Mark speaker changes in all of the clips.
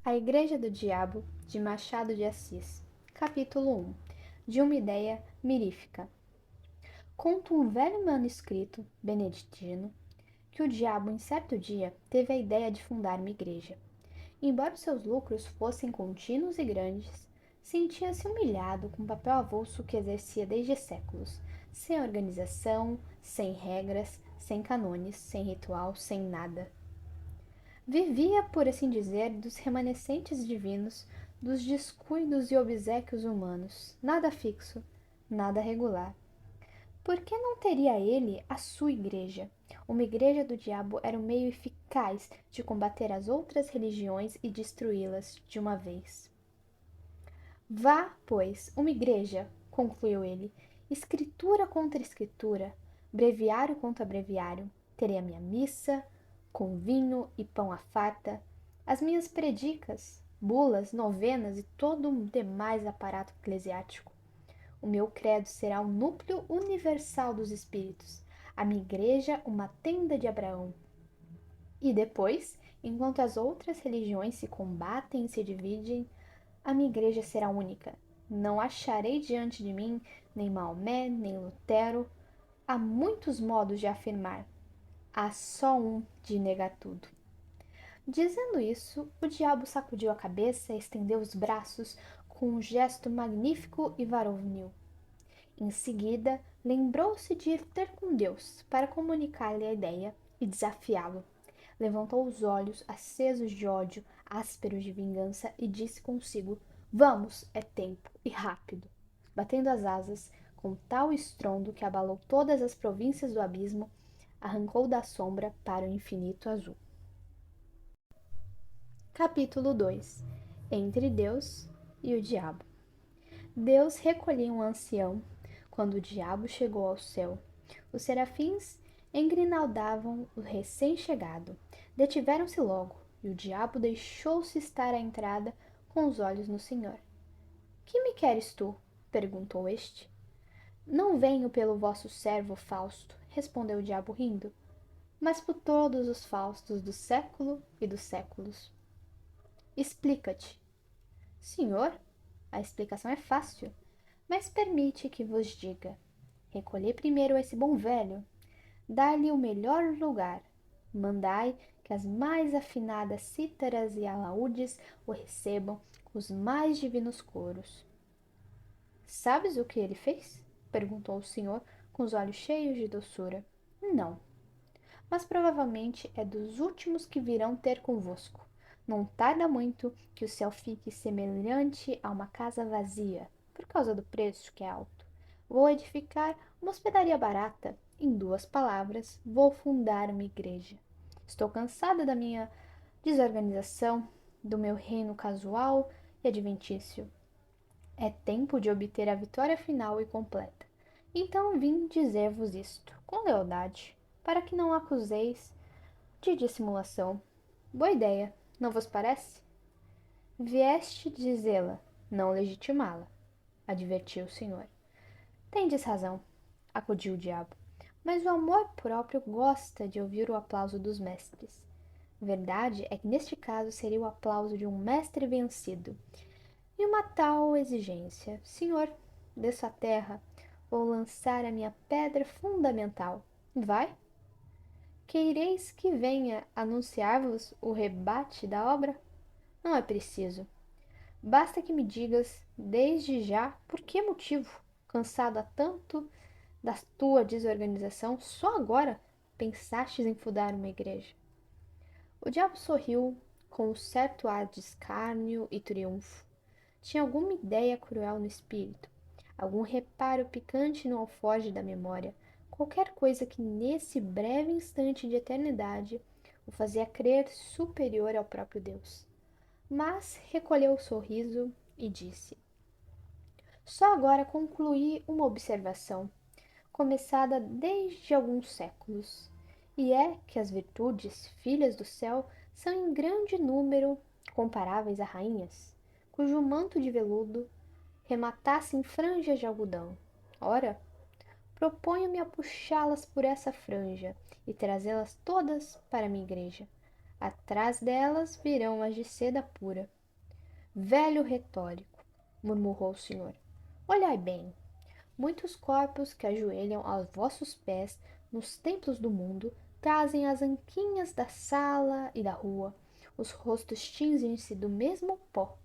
Speaker 1: A Igreja do Diabo, de Machado de Assis. Capítulo 1. De uma ideia mirífica. Conta um velho manuscrito beneditino que o diabo, em certo dia, teve a ideia de fundar uma igreja. Embora os seus lucros fossem contínuos e grandes, sentia-se humilhado com o papel avulso que exercia desde séculos, sem organização, sem regras, sem canones, sem ritual, sem nada. Vivia, por assim dizer, dos remanescentes divinos, dos descuidos e obséquios humanos, nada fixo, nada regular. Por que não teria ele a sua igreja? Uma igreja do diabo era um meio eficaz de combater as outras religiões e destruí-las de uma vez. Vá, pois, uma igreja, concluiu ele, escritura contra escritura, breviário contra breviário. Terei a minha missa, com vinho e pão à farta, as minhas predicas, bulas, novenas e todo o demais aparato eclesiástico. O meu credo será o núcleo universal dos espíritos, a minha igreja uma tenda de Abraão. E depois, enquanto as outras religiões se combatem e se dividem, a minha igreja será única. Não acharei diante de mim nem Maomé, nem Lutero. Há muitos modos de afirmar. Há só um de negar tudo. Dizendo isso, o diabo sacudiu a cabeça e estendeu os braços com um gesto magnífico e varonil. Em seguida, lembrou-se de ir ter com Deus para comunicar-lhe a ideia e desafiá-lo. Levantou os olhos, acesos de ódio, ásperos de vingança, e disse consigo: Vamos, é tempo, e rápido. Batendo as asas, com tal estrondo que abalou todas as províncias do abismo, arrancou da sombra para o infinito azul. Capítulo 2. Entre Deus e o Diabo. Deus recolhia um ancião quando o diabo chegou ao céu. Os serafins engrinaldavam o recém-chegado. Detiveram-se logo, e o diabo deixou-se estar à entrada com os olhos no Senhor. Que me queres tu? Perguntou este. Não venho pelo vosso servo Fausto, respondeu o diabo rindo, mas por todos os Faustos do século e dos séculos. Explica-te. Senhor, a explicação é fácil, mas permite que vos diga. Recolhei primeiro esse bom velho, dai-lhe o melhor lugar, mandai que as mais afinadas cítaras e alaúdes o recebam com os mais divinos coros. Sabes o que ele fez? Perguntou o senhor, com os olhos cheios de doçura. Não, mas provavelmente é dos últimos que virão ter convosco. Não tarda muito que o céu fique semelhante a uma casa vazia, por causa do preço que é alto. Vou edificar uma hospedaria barata. Em duas palavras, vou fundar uma igreja. Estou cansada da minha desorganização, do meu reino casual e adventício. É tempo de obter a vitória final e completa. Então vim dizer-vos isto, com lealdade, para que não acuseis de dissimulação. Boa ideia, não vos parece? Vieste dizê-la, não legitimá-la, advertiu o senhor. Tendes razão, acudiu o diabo, mas o amor próprio gosta de ouvir o aplauso dos mestres. Verdade é que neste caso seria o aplauso de um mestre vencido. E uma tal exigência, senhor, dessa terra, vou lançar a minha pedra fundamental. Vai? Quereis que venha anunciar-vos o rebate da obra? Não é preciso. Basta que me digas, desde já, por que motivo, cansado há tanto da tua desorganização, só agora pensastes em fundar uma igreja. O diabo sorriu com um certo ar de escárnio e triunfo. Tinha alguma ideia cruel no espírito, algum reparo picante no alforje da memória, qualquer coisa que nesse breve instante de eternidade o fazia crer superior ao próprio Deus. Mas recolheu o sorriso e disse: Só agora concluí uma observação, começada desde alguns séculos, e é que as virtudes, filhas do céu, são em grande número comparáveis a rainhas, cujo manto de veludo rematasse em franjas de algodão. Ora, proponho-me a puxá-las por essa franja e trazê-las todas para a minha igreja. Atrás delas virão as de seda pura. Velho retórico, murmurou o Senhor. Olhai bem, muitos corpos que ajoelham aos vossos pés nos templos do mundo trazem as anquinhas da sala e da rua. Os rostos tingem-se do mesmo pó.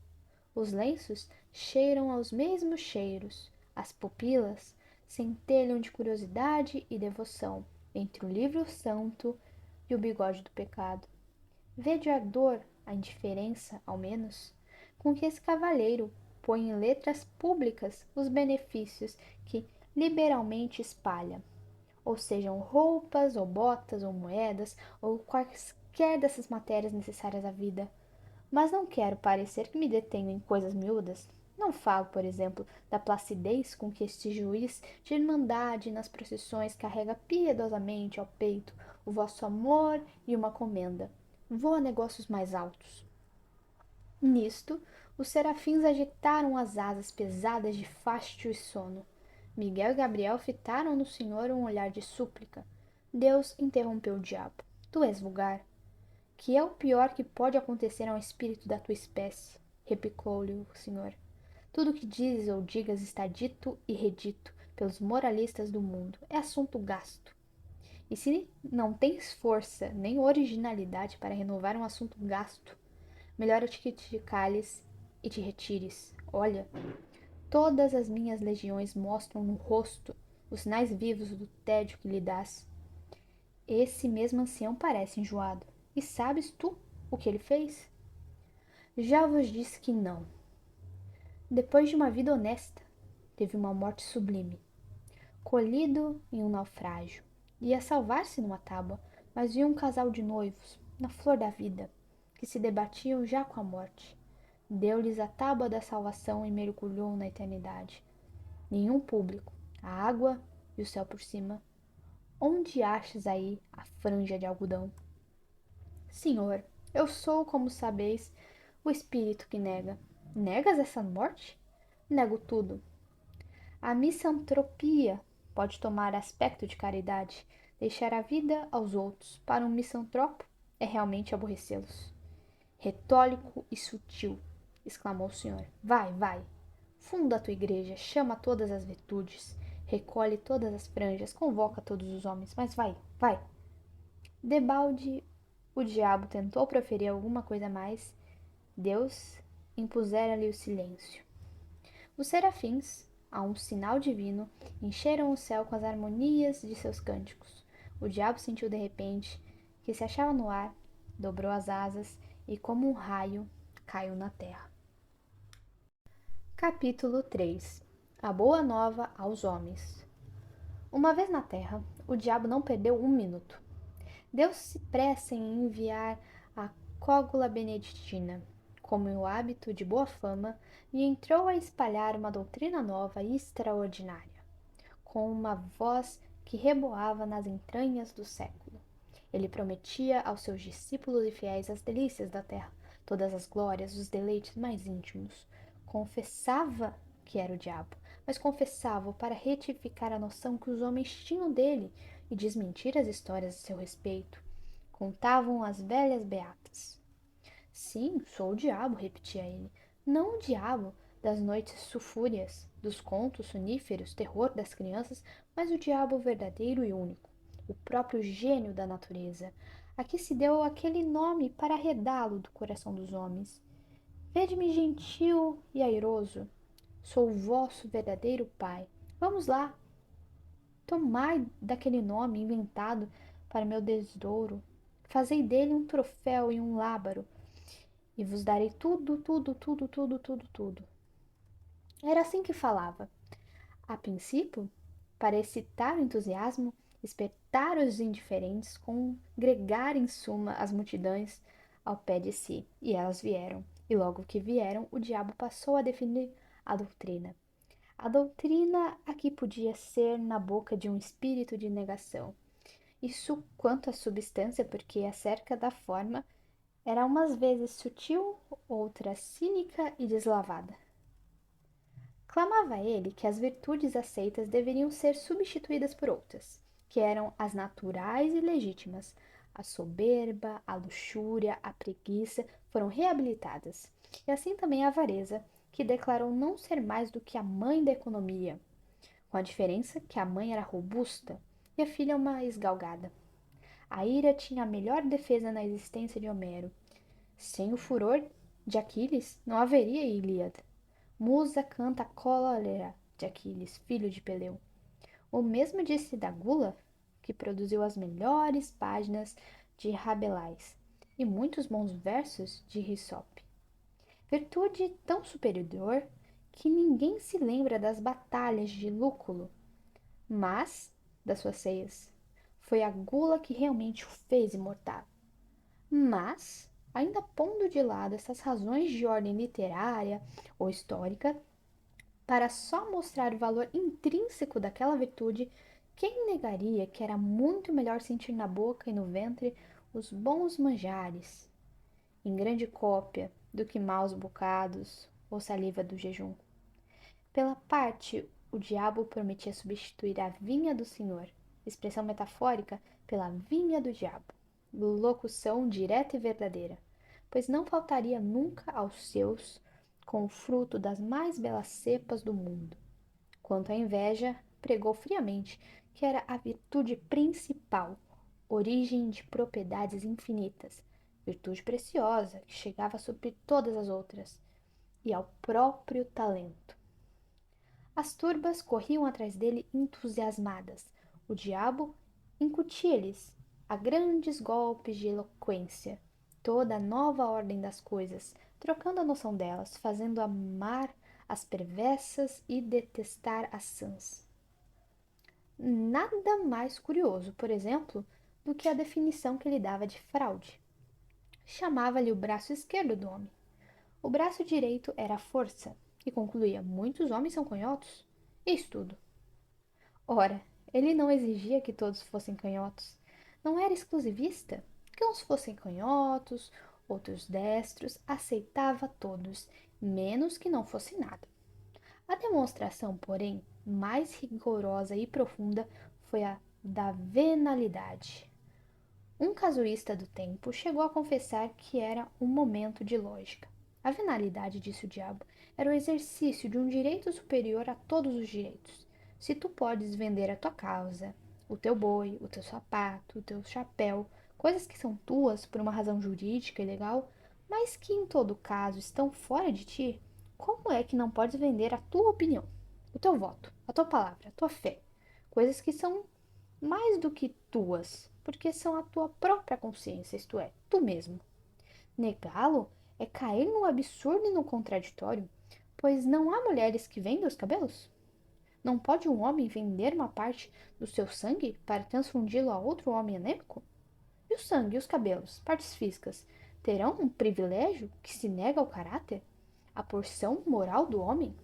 Speaker 1: Os lenços cheiram aos mesmos cheiros. As pupilas centelham de curiosidade e devoção entre o livro santo e o bigode do pecado. Vede a dor, a indiferença, ao menos, com que esse cavalheiro põe em letras públicas os benefícios que liberalmente espalha, ou sejam roupas, ou botas, ou moedas, ou quaisquer dessas matérias necessárias à vida. Mas não quero parecer que me detenho em coisas miúdas. Não falo, por exemplo, da placidez com que este juiz de irmandade nas procissões carrega piedosamente ao peito o vosso amor e uma comenda. Vou a negócios mais altos. Nisto, os serafins agitaram as asas pesadas de fástio e sono. Miguel e Gabriel fitaram no Senhor um olhar de súplica. Deus interrompeu o diabo. Tu és vulgar. Que é o pior que pode acontecer a um espírito da tua espécie, replicou-lhe o Senhor. Tudo o que dizes ou digas está dito e redito pelos moralistas do mundo. É assunto gasto. E se não tens força nem originalidade para renovar um assunto gasto, melhor é que te cales e te retires. Olha, todas as minhas legiões mostram no rosto os sinais vivos do tédio que lhe dás. Esse mesmo ancião parece enjoado. E sabes tu o que ele fez? Já vos disse que não. Depois de uma vida honesta, teve uma morte sublime. Colhido em um naufrágio. Ia salvar-se numa tábua, mas viu um casal de noivos, na flor da vida, que se debatiam já com a morte. Deu-lhes a tábua da salvação e mergulhou na eternidade. Nenhum público, a água e o céu por cima. Onde achas aí a franja de algodão? Senhor, eu sou, como sabeis, o espírito que nega. Negas essa morte? Nego tudo. A misantropia pode tomar aspecto de caridade. Deixar a vida aos outros para um misantropo é realmente aborrecê-los. Retórico e sutil, exclamou o Senhor. Vai, vai. Funda a tua igreja, chama todas as virtudes, recolhe todas as franjas, convoca todos os homens, mas vai, vai. Debalde, o diabo tentou proferir alguma coisa mais. Deus impusera-lhe o silêncio. Os serafins, a um sinal divino, encheram o céu com as harmonias de seus cânticos. O diabo sentiu de repente que se achava no ar, dobrou as asas e, como um raio, caiu na terra. Capítulo 3. A boa nova aos homens. Uma vez na terra, o diabo não perdeu um minuto. Deu-se pressa em enviar a cógula beneditina, como o hábito de boa fama, e entrou a espalhar uma doutrina nova e extraordinária, com uma voz que reboava nas entranhas do século. Ele prometia aos seus discípulos e fiéis as delícias da terra, todas as glórias, os deleites mais íntimos. Confessava que era o diabo, mas confessava para retificar a noção que os homens tinham dele e desmentir as histórias a seu respeito. Contavam as velhas beatas. Sim, sou o diabo, repetia ele. Não o diabo das noites sulfúreas, dos contos soníferos, terror das crianças, mas o diabo verdadeiro e único, o próprio gênio da natureza, a que se deu aquele nome para arredá-lo do coração dos homens. Vede-me gentil e airoso, sou o vosso verdadeiro pai. Vamos lá, tomai daquele nome inventado para meu desdouro, fazei dele um troféu e um lábaro, e vos darei tudo, tudo, tudo, tudo, tudo, tudo. Era assim que falava. A princípio, para excitar o entusiasmo, despertar os indiferentes, congregar em suma as multidões ao pé de si. E elas vieram. E logo que vieram, o diabo passou a definir a doutrina. A doutrina aqui podia ser na boca de um espírito de negação. Isso quanto à substância, porque acerca da forma era umas vezes sutil, outra cínica e deslavada. Clamava ele que as virtudes aceitas deveriam ser substituídas por outras, que eram as naturais e legítimas. A soberba, a luxúria, a preguiça foram reabilitadas, e assim também a avareza, que declarou não ser mais do que a mãe da economia, com a diferença que a mãe era robusta e a filha uma esgalgada. A ira tinha a melhor defesa na existência de Homero. Sem o furor de Aquiles, não haveria Ilíada. Musa canta a cólera de Aquiles, filho de Peleu. O mesmo disse da gula, que produziu as melhores páginas de Rabelais e muitos bons versos de Risope. Virtude tão superior que ninguém se lembra das batalhas de Lúculo, mas das suas ceias. Foi a gula que realmente o fez imortal. Mas, ainda pondo de lado essas razões de ordem literária ou histórica, para só mostrar o valor intrínseco daquela virtude, quem negaria que era muito melhor sentir na boca e no ventre os bons manjares, em grande cópia, do que maus bocados ou saliva do jejum? Pela parte, o diabo prometia substituir a vinha do Senhor, expressão metafórica, pela vinha do diabo, locução direta e verdadeira, pois não faltaria nunca aos seus com o fruto das mais belas cepas do mundo. Quanto à inveja, pregou friamente que era a virtude principal, origem de propriedades infinitas, virtude preciosa que chegava a suprir todas as outras, e ao próprio talento. As turbas corriam atrás dele entusiasmadas. O diabo incutia-lhes, a grandes golpes de eloquência, toda a nova ordem das coisas, trocando a noção delas, fazendo amar as perversas e detestar as sãs. Nada mais curioso, por exemplo, do que a definição que ele dava de fraude. Chamava-lhe o braço esquerdo do homem. O braço direito era a força, e concluía: muitos homens são canhotos. Eis tudo. Ora, ele não exigia que todos fossem canhotos. Não era exclusivista. Que uns fossem canhotos, outros destros, aceitava todos, menos que não fosse nada. A demonstração, porém, mais rigorosa e profunda foi a da venalidade. Um casuísta do tempo chegou a confessar que era um momento de lógica. A venalidade, disse o diabo, era o exercício de um direito superior a todos os direitos. Se tu podes vender a tua causa, o teu boi, o teu sapato, o teu chapéu, coisas que são tuas por uma razão jurídica e legal, mas que em todo caso estão fora de ti, como é que não podes vender a tua opinião, o teu voto, a tua palavra, a tua fé, coisas que são mais do que tuas, porque são a tua própria consciência, isto é, tu mesmo. Negá-lo é cair no absurdo e no contraditório, pois não há mulheres que vendam os cabelos? Não pode um homem vender uma parte do seu sangue para transfundi-lo a outro homem anêmico? E o sangue e os cabelos, partes físicas, terão um privilégio que se nega ao caráter, à porção moral do homem?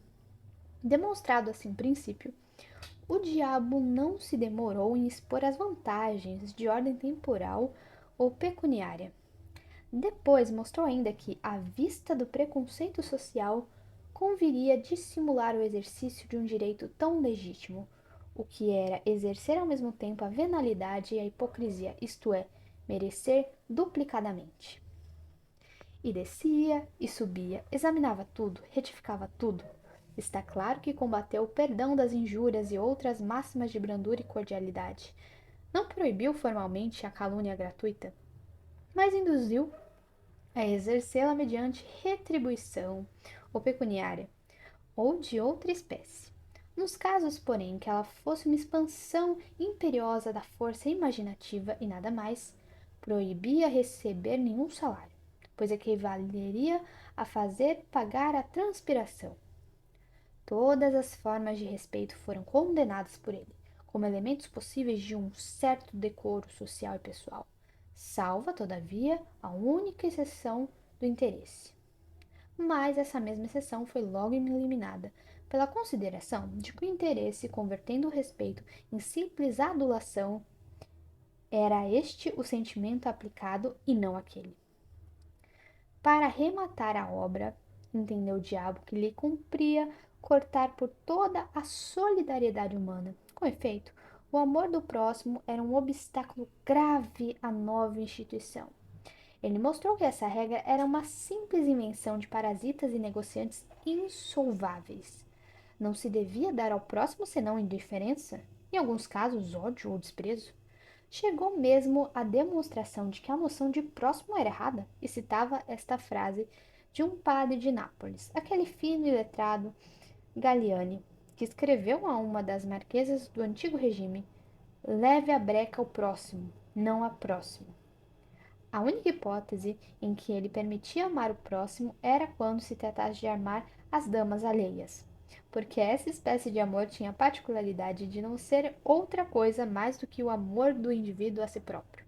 Speaker 1: Demonstrado assim o princípio, o diabo não se demorou em expor as vantagens de ordem temporal ou pecuniária. Depois mostrou ainda que, à vista do preconceito social, conviria dissimular o exercício de um direito tão legítimo, o que era exercer ao mesmo tempo a venalidade e a hipocrisia, isto é, merecer duplicadamente. E descia e subia, examinava tudo, retificava tudo. Está claro que combateu o perdão das injúrias e outras máximas de brandura e cordialidade. Não proibiu formalmente a calúnia gratuita, mas induziu a exercê-la mediante retribuição ou pecuniária, ou de outra espécie. Nos casos, porém, que ela fosse uma expansão imperiosa da força imaginativa e nada mais, proibia receber nenhum salário, pois equivaleria a fazer pagar a transpiração. Todas as formas de respeito foram condenadas por ele, como elementos possíveis de um certo decoro social e pessoal, salva, todavia, a única exceção do interesse. Mas essa mesma exceção foi logo eliminada pela consideração de que o interesse, convertendo o respeito em simples adulação, era este o sentimento aplicado e não aquele. Para arrematar a obra, entendeu o diabo que lhe cumpria cortar por toda a solidariedade humana. Com efeito, o amor do próximo era um obstáculo grave à nova instituição. Ele mostrou que essa regra era uma simples invenção de parasitas e negociantes insolváveis. Não se devia dar ao próximo senão indiferença, em alguns casos ódio ou desprezo. Chegou mesmo à demonstração de que a noção de próximo era errada e citava esta frase de um padre de Nápoles, aquele fino e letrado Galliani, que escreveu a uma das marquesas do antigo regime: leve a breca ao próximo, não a próximo. A única hipótese em que ele permitia amar o próximo era quando se tratasse de amar as damas alheias, porque essa espécie de amor tinha a particularidade de não ser outra coisa mais do que o amor do indivíduo a si próprio.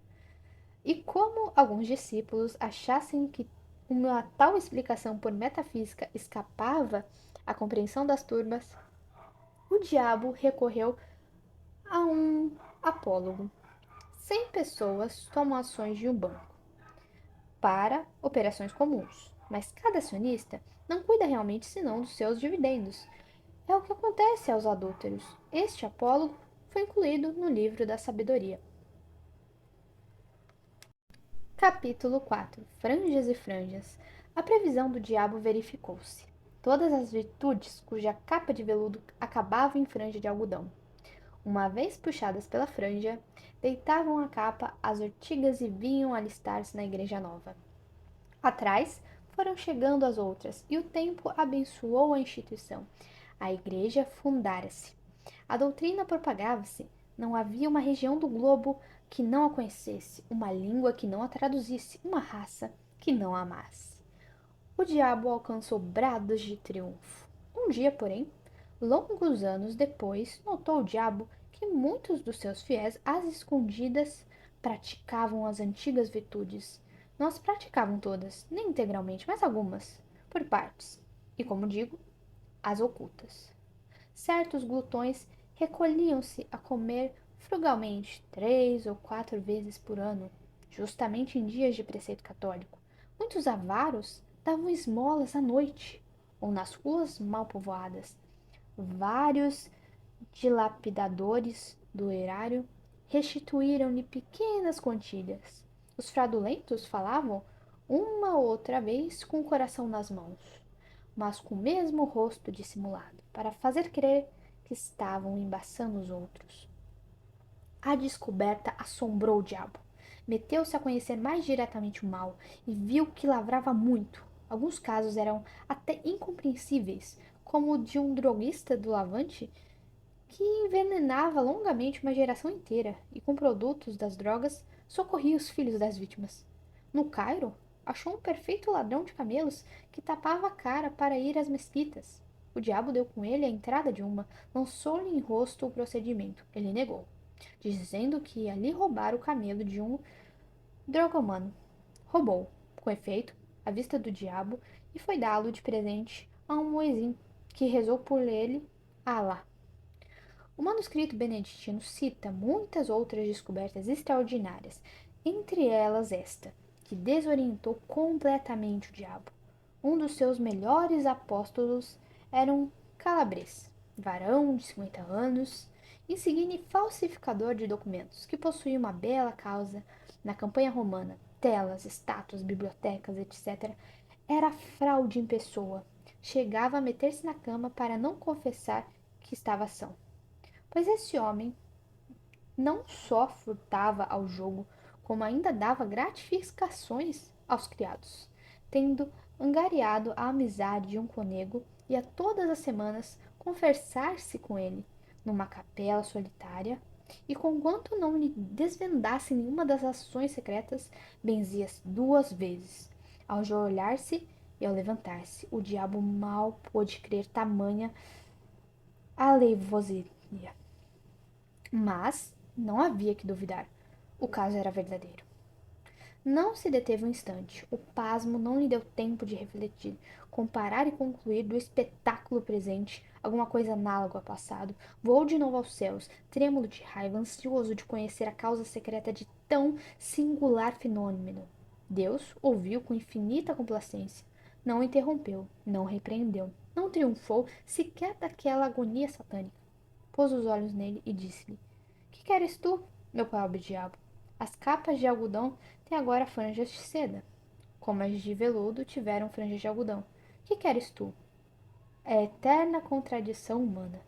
Speaker 1: E como alguns discípulos achassem que uma tal explicação por metafísica escapava à compreensão das turmas, o diabo recorreu a um apólogo. 100 pessoas tomam ações de um banco para operações comuns, mas cada acionista não cuida realmente senão dos seus dividendos. É o que acontece aos adúlteros. Este apólogo foi incluído no livro da sabedoria. Capítulo 4. Franjas e franjas. A previsão do diabo verificou-se. Todas as virtudes cuja capa de veludo acabava em franja de algodão, uma vez puxadas pela franja, deitavam a capa as ortigas e vinham alistar-se na igreja nova. Atrás foram chegando as outras, e o tempo abençoou a instituição. A igreja fundara-se. A doutrina propagava-se. Não havia uma região do globo que não a conhecesse, uma língua que não a traduzisse, uma raça que não a amasse. O diabo alcançou brados de triunfo. Um dia, porém, longos anos depois, notou o diabo que muitos dos seus fiéis, às escondidas, praticavam as antigas virtudes. Não as praticavam todas, nem integralmente, mas algumas, por partes, e, como digo, as ocultas. Certos glutões recolhiam-se a comer frugalmente 3 ou 4 vezes por ano, justamente em dias de preceito católico. Muitos avaros davam esmolas à noite ou nas ruas mal povoadas. Vários dilapidadores do erário restituíram-lhe pequenas quantias. Os fraudulentos falavam uma ou outra vez com o coração nas mãos, mas com o mesmo rosto dissimulado, para fazer crer que estavam embaçando os outros. A descoberta assombrou o diabo. Meteu-se a conhecer mais diretamente o mal e viu que lavrava muito. Alguns casos eram até incompreensíveis, como o de um droguista do Lavante que envenenava longamente uma geração inteira e, com produtos das drogas, socorria os filhos das vítimas. No Cairo, achou um perfeito ladrão de camelos que tapava a cara para ir às mesquitas. O diabo deu com ele a entrada de uma, lançou-lhe em rosto o procedimento. Ele negou, dizendo que ia lhe roubar o camelo de um drogomano. Roubou, com efeito, à vista do diabo, e foi dá-lo de presente a um muezzin, que rezou por ele a Alá. O manuscrito beneditino cita muitas outras descobertas extraordinárias, entre elas esta, que desorientou completamente o diabo. Um dos seus melhores apóstolos era um calabrês, varão de 50 anos, insigne falsificador de documentos, que possuía uma bela causa na campanha romana, telas, estátuas, bibliotecas, etc. Era fraude em pessoa. Chegava a meter-se na cama para não confessar que estava são. Pois esse homem não só furtava ao jogo, como ainda dava gratificações aos criados, tendo angariado a amizade de um cônego, e a todas as semanas conversar-se com ele numa capela solitária, e conquanto não lhe desvendasse nenhuma das ações secretas, benzia-se 2 vezes. Ao ajoelhar-se e ao levantar-se, o diabo mal pôde crer tamanha aleivosia. Mas não havia que duvidar. O caso era verdadeiro. Não se deteve um instante. O pasmo não lhe deu tempo de refletir, comparar e concluir do espetáculo presente alguma coisa análoga ao passado. Voou de novo aos céus, trêmulo de raiva, ansioso de conhecer a causa secreta de tão singular fenômeno. Deus ouviu com infinita complacência. Não o interrompeu, não o repreendeu, não triunfou sequer daquela agonia satânica. Pôs os olhos nele e disse-lhe: Que queres tu, meu pobre diabo? As capas de algodão têm agora franjas de seda, como as de veludo tiveram franjas de algodão. Que queres tu? É a eterna contradição humana.